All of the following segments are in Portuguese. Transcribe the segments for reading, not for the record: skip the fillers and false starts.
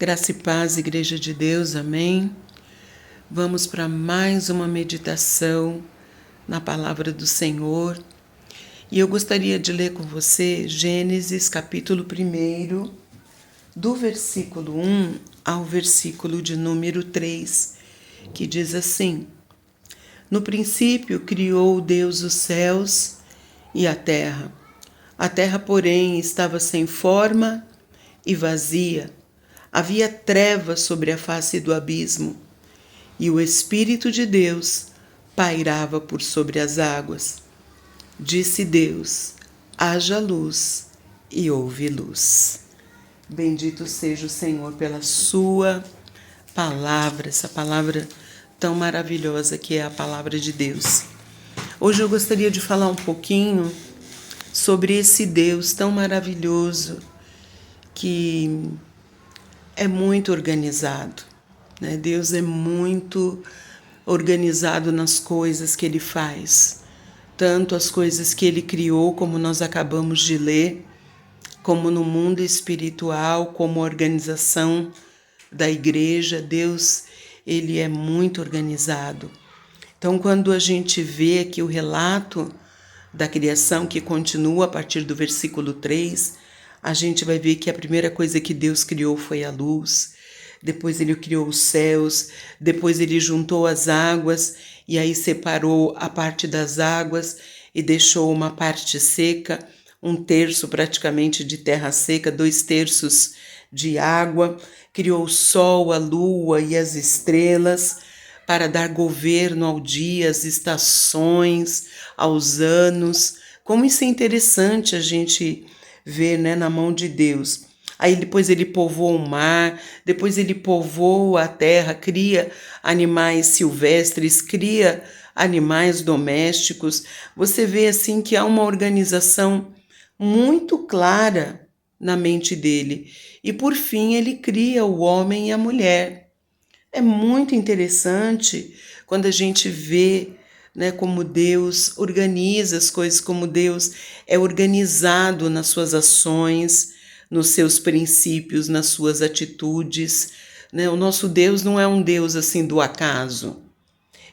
Graça e paz, Igreja de Deus, amém? Vamos para mais uma meditação na palavra do Senhor. E eu gostaria de ler com você Gênesis capítulo 1, do versículo 1 ao versículo de número 3, que diz assim: No princípio criou Deus os céus e a terra. A terra, porém, estava sem forma e vazia. Havia trevas sobre a face do abismo, e o Espírito de Deus pairava por sobre as águas. Disse Deus: haja luz, e houve luz. Bendito seja o Senhor pela sua palavra, essa palavra tão maravilhosa que é a palavra de Deus. Hoje eu gostaria de falar um pouquinho sobre esse Deus tão maravilhoso que é muito organizado, né? Deus é muito organizado nas coisas que Ele faz, tanto as coisas que Ele criou, como nós acabamos de ler, como no mundo espiritual, como a organização da igreja. Deus, Ele é muito organizado. Então, quando a gente vê aqui o relato da criação, que continua a partir do versículo 3, a gente vai ver que a primeira coisa que Deus criou foi a luz, depois Ele criou os céus, depois Ele juntou as águas e aí separou a parte das águas e deixou uma parte seca, 1/3 praticamente de terra seca, 2/3 de água, criou o sol, a lua e as estrelas para dar governo ao dia, às estações, aos anos. Como isso é interessante a gente ver, né, na mão de Deus. Aí depois Ele povoou o mar, depois Ele povoa a terra, cria animais silvestres, cria animais domésticos. Você vê assim que há uma organização muito clara na mente dele. E por fim Ele cria o homem e a mulher. É muito interessante quando a gente vê, né, como Deus organiza as coisas, como Deus é organizado nas suas ações, nos seus princípios, nas suas atitudes, né? O nosso Deus não é um Deus assim do acaso.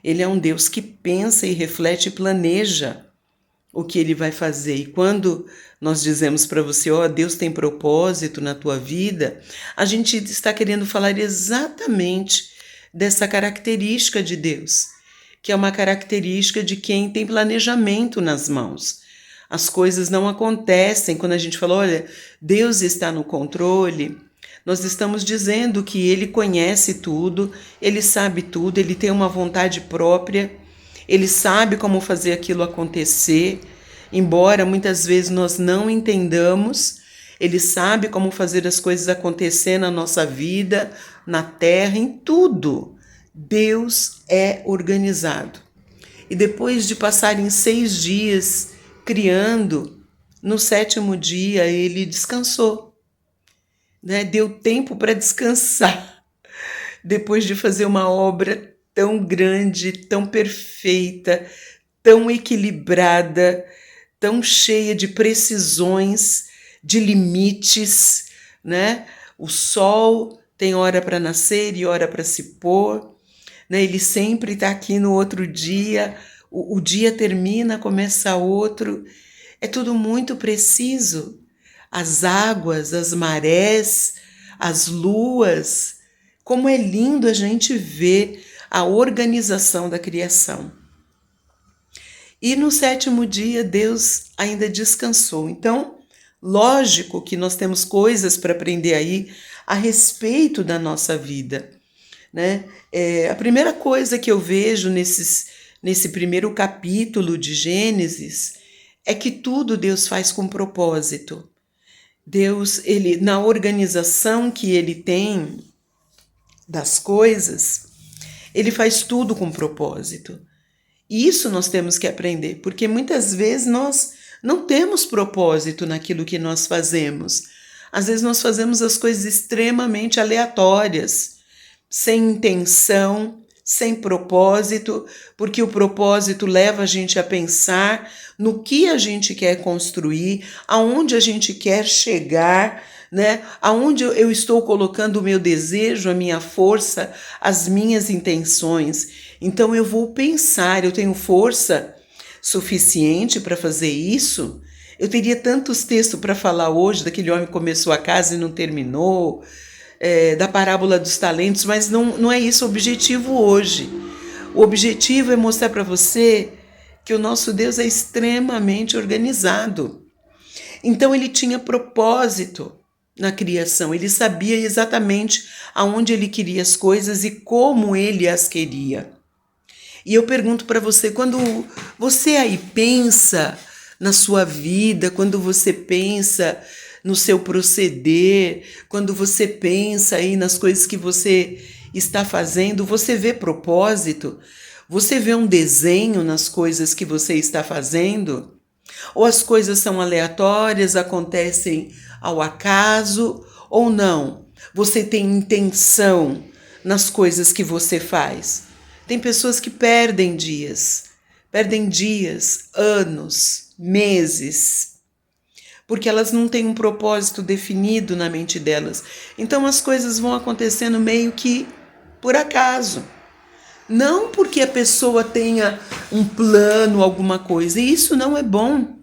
Ele é um Deus que pensa e reflete e planeja o que Ele vai fazer. E quando nós dizemos para você, ó, Deus tem propósito na tua vida, a gente está querendo falar exatamente dessa característica de Deus, que é uma característica de quem tem planejamento nas mãos. As coisas não acontecem quando a gente fala, olha, Deus está no controle. Nós estamos dizendo que Ele conhece tudo, Ele sabe tudo, Ele tem uma vontade própria, Ele sabe como fazer aquilo acontecer, embora muitas vezes nós não entendamos. Ele sabe como fazer as coisas acontecer na nossa vida, na terra, em tudo. Deus é organizado. E depois de passarem 6 dias criando, no 7º dia Ele descansou, né? Deu tempo para descansar, depois de fazer uma obra tão grande, tão perfeita, tão equilibrada, tão cheia de precisões, de limites, né? O sol tem hora para nascer e hora para se pôr, né? Ele sempre está aqui no outro dia, o dia termina, começa outro, é tudo muito preciso. As águas, as marés, as luas, como é lindo a gente ver a organização da criação. E no 7º dia Deus ainda descansou. Então, lógico que nós temos coisas para aprender aí a respeito da nossa vida, né? A primeira coisa que eu vejo nesse primeiro capítulo de Gênesis é que tudo Deus faz com propósito. Deus, Ele, na organização que Ele tem das coisas, Ele faz tudo com propósito. E isso nós temos que aprender, porque muitas vezes nós não temos propósito naquilo que nós fazemos. Às vezes nós fazemos as coisas extremamente aleatórias, sem intenção, sem propósito, porque o propósito leva a gente a pensar no que a gente quer construir, aonde a gente quer chegar, né? Aonde eu estou colocando o meu desejo, a minha força, as minhas intenções. Então eu vou pensar, eu tenho força suficiente para fazer isso? Eu teria tantos textos para falar hoje, daquele homem que começou a casa e não terminou, da parábola dos talentos, mas não é isso o objetivo hoje. O objetivo é mostrar para você que o nosso Deus é extremamente organizado. Então ele tinha propósito na criação, ele sabia exatamente aonde ele queria as coisas e como ele as queria. E eu pergunto para você, quando você aí pensa na sua vida, quando você pensa no seu proceder, quando você pensa aí nas coisas que você está fazendo, você vê propósito? Você vê um desenho nas coisas que você está fazendo? Ou as coisas são aleatórias, acontecem ao acaso, ou não? Você tem intenção nas coisas que você faz? Tem pessoas que perdem dias, anos, meses, porque elas não têm um propósito definido na mente delas. Então as coisas vão acontecendo meio que por acaso. Não porque a pessoa tenha um plano, alguma coisa. E isso não é bom.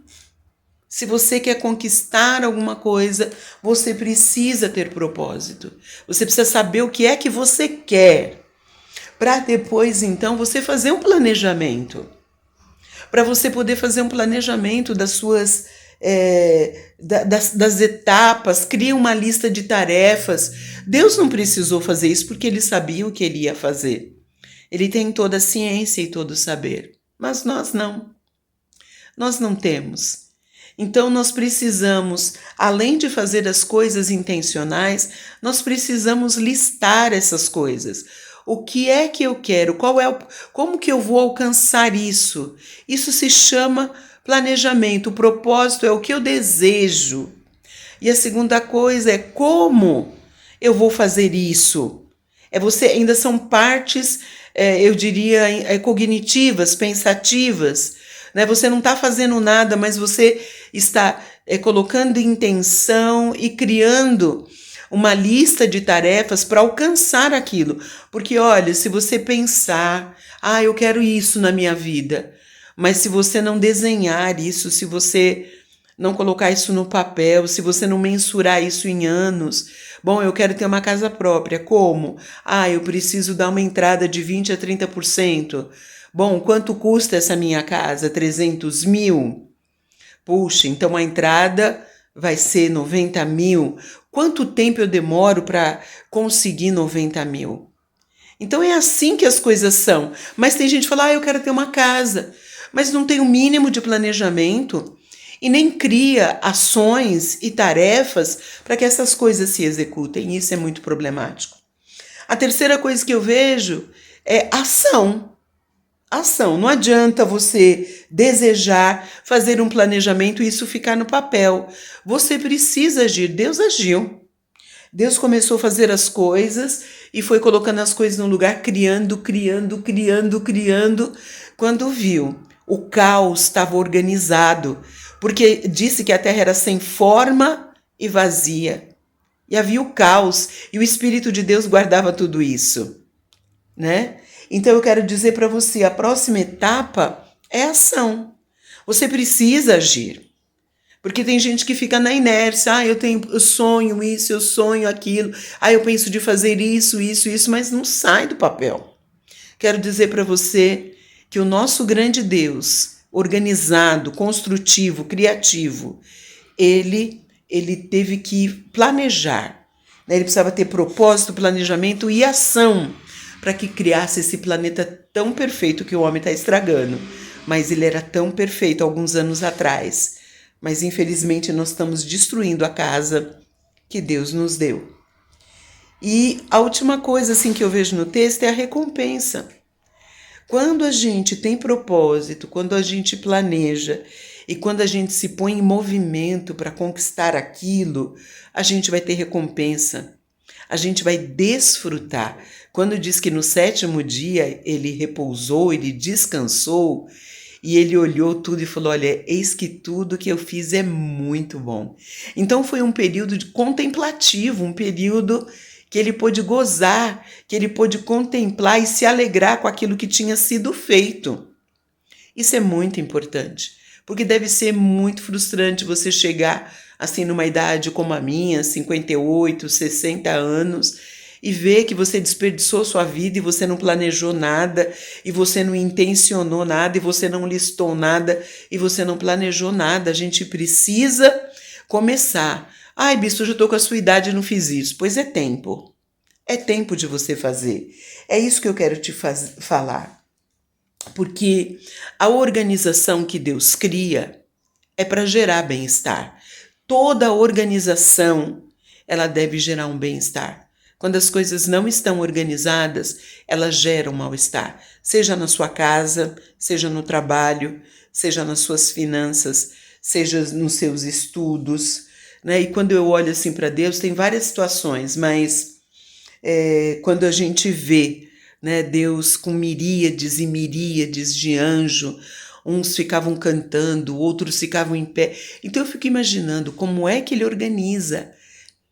Se você quer conquistar alguma coisa, você precisa ter propósito. Você precisa saber o que é que você quer. Para depois, então, você fazer um planejamento. Para você poder fazer um planejamento das suas das etapas, cria uma lista de tarefas. Deus não precisou fazer isso porque ele sabia o que ele ia fazer. Ele tem toda a ciência e todo o saber, mas nós não. Nós não temos. Então nós precisamos, além de fazer as coisas intencionais, nós precisamos listar essas coisas. O que é que eu quero? Como que eu vou alcançar isso? Isso se chama planejamento. O propósito é o que eu desejo. E a segunda coisa é como eu vou fazer isso. Ainda são partes, eu diria, cognitivas, pensativas. Né? Você não está fazendo nada, mas você está colocando intenção e criando uma lista de tarefas para alcançar aquilo. Porque, olha, se você pensar, eu quero isso na minha vida, mas se você não desenhar isso, se você não colocar isso no papel, se você não mensurar isso em anos, bom, eu quero ter uma casa própria, como? Eu preciso dar uma entrada de 20% a 30%. Bom, quanto custa essa minha casa? 300 mil? Puxa, então a entrada vai ser 90 mil. Quanto tempo eu demoro para conseguir 90 mil? Então é assim que as coisas são. Mas tem gente que fala, eu quero ter uma casa, mas não tem o mínimo de planejamento e nem cria ações e tarefas para que essas coisas se executem. Isso é muito problemático. A terceira coisa que eu vejo é ação. Ação. Não adianta você desejar fazer um planejamento e isso ficar no papel. Você precisa agir. Deus agiu. Deus começou a fazer as coisas e foi colocando as coisas no lugar, criando. Quando viu, o caos estava organizado, porque disse que a terra era sem forma e vazia. E havia o caos, e o Espírito de Deus guardava tudo isso, né? Então eu quero dizer para você, a próxima etapa é ação. Você precisa agir. Porque tem gente que fica na inércia, eu sonho isso, eu sonho aquilo, eu penso de fazer isso, mas não sai do papel. Quero dizer para você que o nosso grande Deus, organizado, construtivo, criativo, ele teve que planejar, né? Ele precisava ter propósito, planejamento e ação para que criasse esse planeta tão perfeito que o homem está estragando. Mas ele era tão perfeito alguns anos atrás. Mas infelizmente nós estamos destruindo a casa que Deus nos deu. E a última coisa assim que eu vejo no texto é a recompensa. Quando a gente tem propósito, quando a gente planeja e quando a gente se põe em movimento para conquistar aquilo, a gente vai ter recompensa. A gente vai desfrutar. Quando diz que no sétimo dia ele repousou, ele descansou, E ele olhou tudo e falou: olha, eis que tudo que eu fiz é muito bom. Então foi um período contemplativo, um período que ele pôde gozar, que ele pôde contemplar e se alegrar com aquilo que tinha sido feito. Isso é muito importante, porque deve ser muito frustrante você chegar assim numa idade como a minha, 58, 60 anos, e ver que você desperdiçou sua vida e você não planejou nada, e você não intencionou nada, e você não listou nada, e você não planejou nada. A gente precisa começar. Ai, bispo, eu já estou com a sua idade e não fiz isso. Pois é tempo. É tempo de você fazer. É isso que eu quero te falar. Porque a organização que Deus cria é para gerar bem-estar. Toda organização, ela deve gerar um bem-estar. Quando as coisas não estão organizadas, elas geram mal-estar. Seja na sua casa, seja no trabalho, seja nas suas finanças, seja nos seus estudos, né? E quando eu olho assim para Deus, tem várias situações, mas quando a gente vê, né, Deus com miríades e miríades de anjos, uns ficavam cantando, outros ficavam em pé. Então eu fico imaginando como é que ele organiza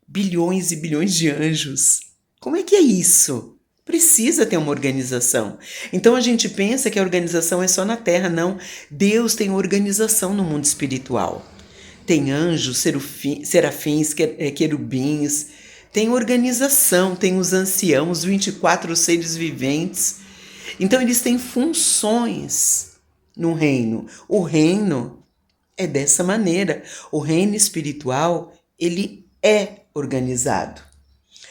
bilhões e bilhões de anjos. Como é que é isso? Precisa ter uma organização. Então a gente pensa que a organização é só na terra, não. Deus tem organização no mundo espiritual. Tem anjos, serafins, querubins, tem organização, tem os anciãos, os 24 seres viventes. Então eles têm funções no reino. O reino é dessa maneira. O reino espiritual, ele é organizado.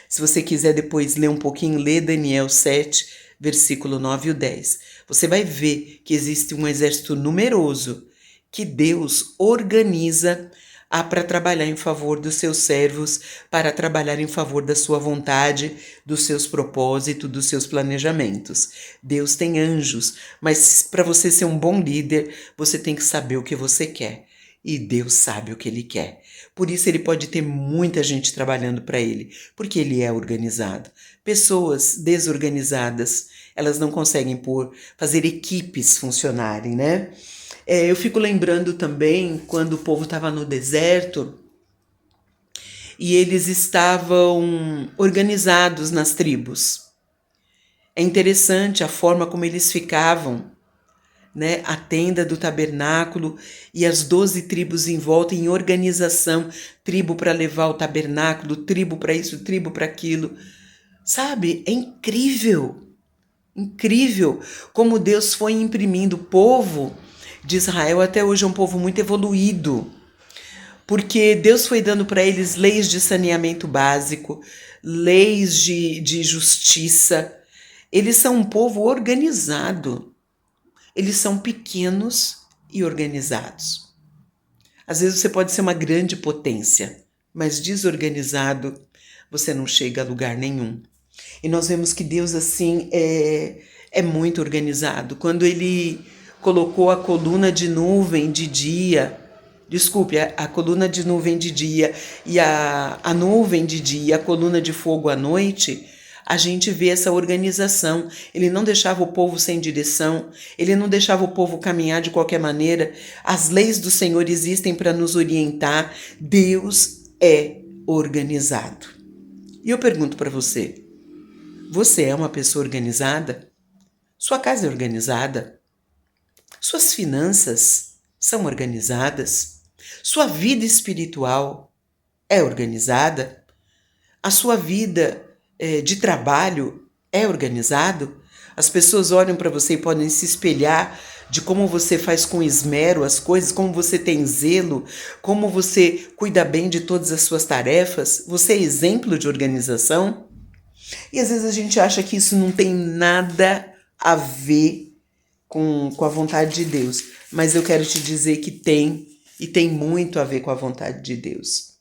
Se você quiser depois ler um pouquinho, lê Daniel 7, versículo 9 e 10. Você vai ver que existe um exército numeroso que Deus organiza para trabalhar em favor dos seus servos, para trabalhar em favor da sua vontade, dos seus propósitos, dos seus planejamentos. Deus tem anjos, mas para você ser um bom líder, você tem que saber o que você quer. E Deus sabe o que Ele quer. Por isso Ele pode ter muita gente trabalhando para Ele, porque Ele é organizado. Pessoas desorganizadas, elas não conseguem fazer equipes funcionarem, né? Eu fico lembrando também quando o povo estava no deserto e eles estavam organizados nas tribos. É interessante a forma como eles ficavam, né? A tenda do tabernáculo e as 12 tribos em volta em organização, tribo para levar o tabernáculo, tribo para isso, tribo para aquilo. Sabe? É incrível. Incrível como Deus foi imprimindo. O povo de Israel até hoje é um povo muito evoluído, porque Deus foi dando para eles leis de saneamento básico, leis de justiça. Eles são um povo organizado. Eles são pequenos e organizados. Às vezes você pode ser uma grande potência, mas desorganizado você não chega a lugar nenhum. E nós vemos que Deus assim é muito organizado. Quando Ele colocou a coluna de nuvem de dia, a coluna de nuvem de dia e a nuvem de dia e a coluna de fogo à noite, a gente vê essa organização. Ele não deixava o povo sem direção, ele não deixava o povo caminhar de qualquer maneira. As leis do Senhor existem para nos orientar. Deus é organizado. E eu pergunto para você, você é uma pessoa organizada? Sua casa é organizada? Suas finanças são organizadas? Sua vida espiritual é organizada? A sua vida de trabalho é organizado? As pessoas olham para você e podem se espelhar de como você faz com esmero as coisas, como você tem zelo, como você cuida bem de todas as suas tarefas. Você é exemplo de organização? E às vezes a gente acha que isso não tem nada a ver com a vontade de Deus. Mas eu quero te dizer que tem, e tem muito a ver com a vontade de Deus.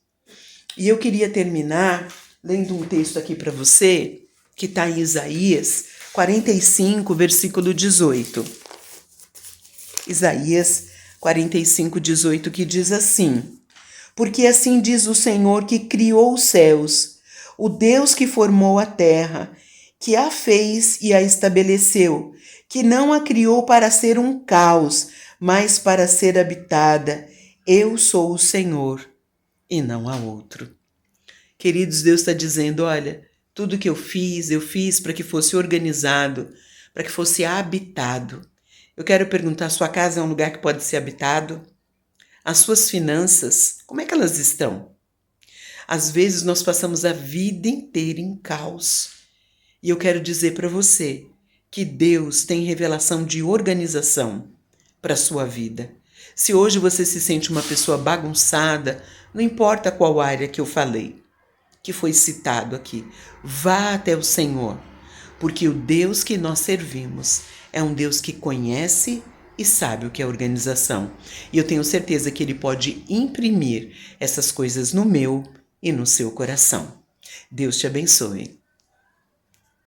E eu queria terminar lendo um texto aqui para você, que está em Isaías 45, versículo 18. Isaías 45, 18, que diz assim: porque assim diz o Senhor que criou os céus, o Deus que formou a terra, que a fez e a estabeleceu, que não a criou para ser um caos, mas para ser habitada, eu sou o Senhor e não há outro. Queridos, Deus está dizendo, olha, tudo que eu fiz para que fosse organizado, para que fosse habitado. Eu quero perguntar, sua casa é um lugar que pode ser habitado? As suas finanças, como é que elas estão? Às vezes nós passamos a vida inteira em caos. E eu quero dizer para você que Deus tem revelação de organização para a sua vida. Se hoje você se sente uma pessoa bagunçada, não importa qual área que eu falei, que foi citado aqui, vá até o Senhor, porque o Deus que nós servimos é um Deus que conhece e sabe o que é organização. E eu tenho certeza que Ele pode imprimir essas coisas no meu e no seu coração. Deus te abençoe.